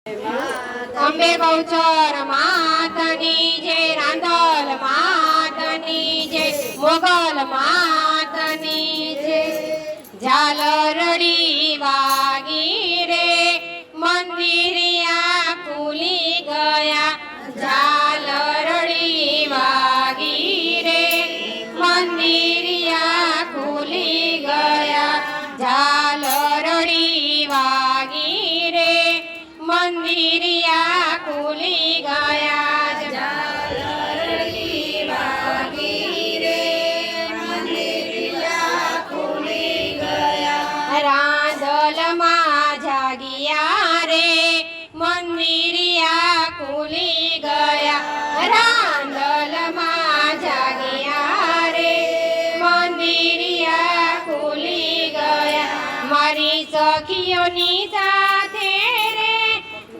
અંબે બહુચર માતની જય, રાંદલ માતની જય, મોગલ માતની જય. ઝાલરડી વાગી રે મંદિરિયા ખુલી ગયા. ઝાલરડી વાગી રે મંદિરિયા ખુલી ગયા. ઝાલરડી વાગી રે મંદિરિયા ખુલી ગયા. ઝાલરડી વાગી રે મંદિરિયા ખુલી ગયા. રાંદલમાં જાગિયા રે મંદિરિયા ખુલી ગયા. રાંદલમાં જાગિયા રે મંદિરિયા ખુલી ગયા. મારી સખીઓની સાથે રે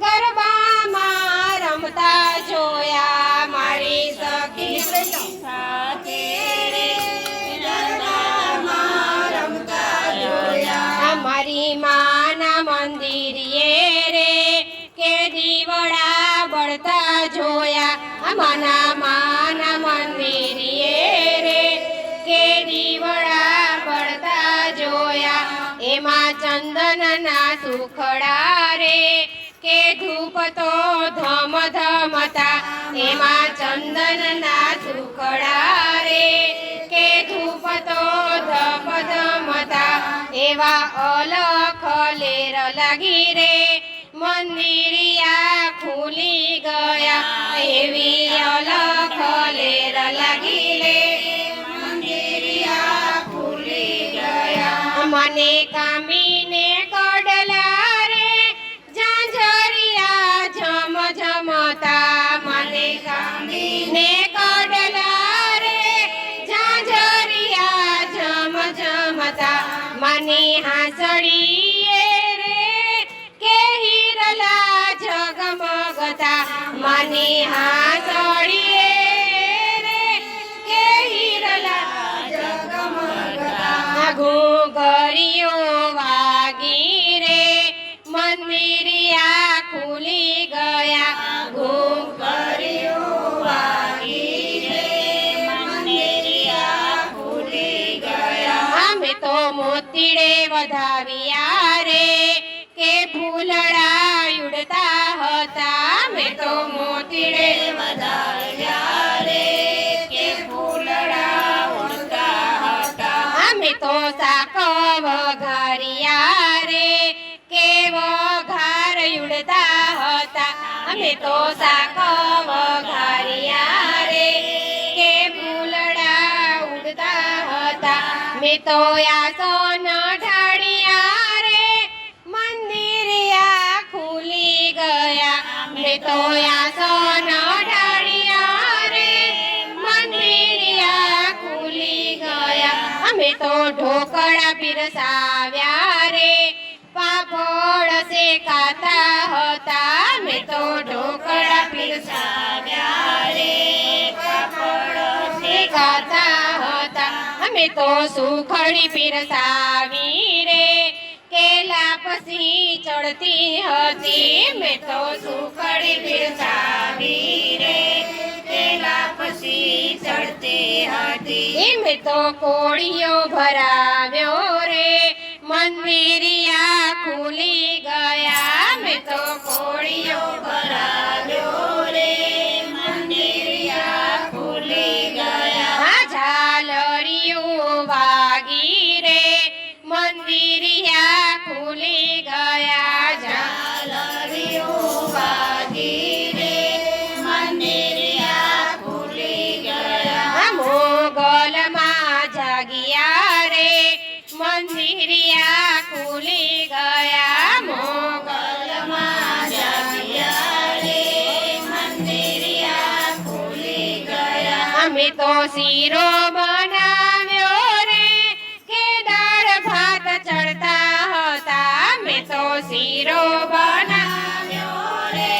ગરબામાં રમતા જોયા. મારી સખીઓની સાથે રે ગરબામાં રમતા જોયા. મારી માના મંદિરે રે કે દીવડા બળતા જોયા. માના મંદિરે રે કે દીવડા બળતા જોયા. એમાં ચંદનના સુખડા રે કે ધૂપ તો ધમ ધમતા. એમાં ચંદનના સુખડા રે કે ધૂપ તો ધમ ધમતા. એવા અલખ લેર લાગી રે મંદિરિયા ખુલી ગયા. એવી અલખ લેર લાગી રે મંદિરિયા ખુલી ગયા. મને કામીને કડલા રે ઝાંઝરિયા ઝમ ઝમતા. મને કામીને કડલા રે ઝાંઝરિયા ઝમ ઝમતા. મને હાંસળીએ રે કે હિરલા ઝગમગતા. મને હાંસળીએ રે કે હિરલા ઝગમગતા. ઘૂઘરીઓ વાગી રે મંદિરિયા ખુલી ગયા. ઘૂઘરીઓ વાગી રે મંદિરિયા ખુલી ગયા. અમે તો મોતીડે વધાવ્યા રે કે ફૂલડા ઉડતા હતા. અમે તો મોતીડે વધાવ્યા રે કે ફૂલડા ઉડતા હતા. અમે તો શાક વઘાર્યા રે કે વઘાર ઉડતા હતા. અમે તો શાક વઘાર્યા રે કે ફૂલડા ઉડતા હતા. મેં તો આસન ઢાળ્યા રે મંદિરિયા ખુલી ગયા. મેં તો આસન ઢાળ્યા રે મંદિરિયા ખુલી ગયા. અમે તો ઢોકળા પીરસાવ્યા રે પાપડ શેકાતા હતા. અમે તો ઢોકળા પીરસાવ્યા રે પાપડ શેકાતા હતા. અમે તો સુખડી પીરસાવી રે કેલા પછી ચડતી હતી. મેં તો સુખડી પીરસાવી રે કેલા પછી ચડતી હતી. મેં તો કોળીઓ ભરાવ્યો રે મંદિરિયા ખુલી ગયા. મેં તો કોળીઓ ભરાવ્યો રે મંદિરિયા ખુલી ગયા. ઝાલરીઓ વાગી રે મંદિરિયા ખુલી ગયા. ઝાલરીઓ વાગી રે મંદિરિયા ખુલી ગયા. મોગલમાં જાગિયા રે મંદિરિયા ખુલી ગયા. મોગલમાં જાગિયા રે મંદિરિયા ખુલી ગયા. અમે તો શીરો બનાવ્યો રે કે દાળ ભાત ચડતા હતા. અમે તો શીરો બનાવ્યો રે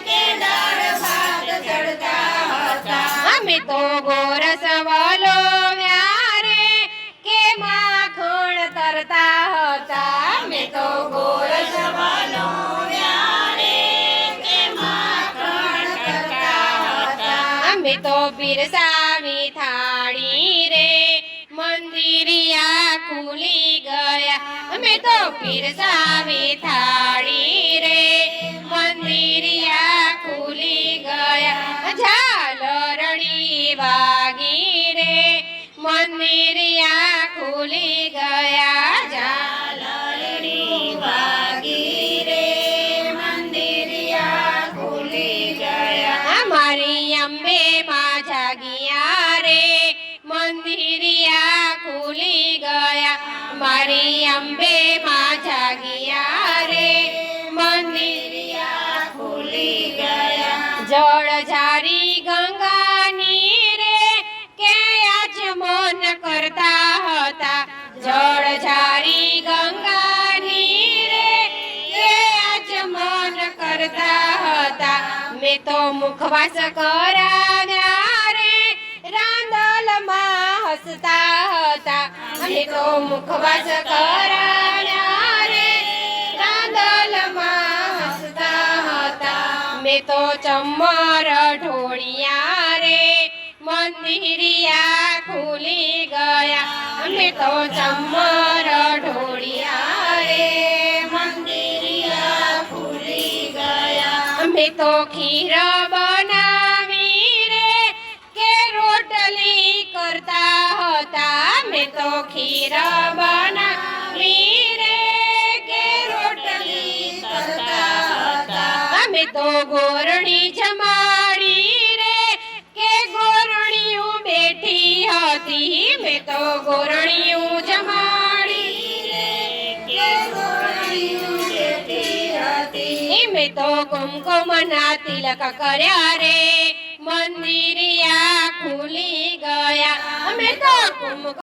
કે દાળ ભાત ચડતા હતા. અમે તો ગોરસ વલોવ્યા રે કે માખણ તરતા હતા. અમે તો ગોરસ વલોવ્યા રે તો પીરસાવી થાળી રે મંદિરિયા ખુલી ગયા અમે તો પીરસાવી થાળી રે મંદિરિયા ખુલી ગયા ઝાલરડી વાગી રે મંદિરિયા ખુલી ગયા ઝાલરડી વાગી રે મંદિરિયા ખુલી ગયા મારી અંબે માં જાગિયા રે મંદિરિયા ખુલી ગયા મારી અંબે માં જાગિયા રે મંદિરિયા ખુલી ગયા જળ ઝારી ગંગાની રે કે આચમન કરતા હતા જળ ઝારી ગંગાની રે કે આચમન કરતા હતા મેં તો મુખવાસ કરાવ્યા રે રાંદલમાં હસતા હતા અમે તો મુખવાસ કરાવ્યા રે રાંદલમાં હસતા હતા મેં તો ચમર ઢોળિયા રે મંદિરિયા ખુલી ગયા અમે તો ચમર ઢોળિયા રે મંદિરિયા ખુલી ગયા અમે તો ખીર બનાવી રે કે રોટલી કરતા હતા મેં તો ખીર બનાવી રે કે રોટલી કરતા હતા અમે તો ગોરણી જમાડી રે કે ગોરણીયું બેઠી હતી મેં તો ગોરણીયું જમાડી રે કે ગોરણીયું બેઠી હતી મેં તો કુમકુમના તિલક કર્યા રે મંદિરિયા ખુલી ગયા અમે તો કુમકુમ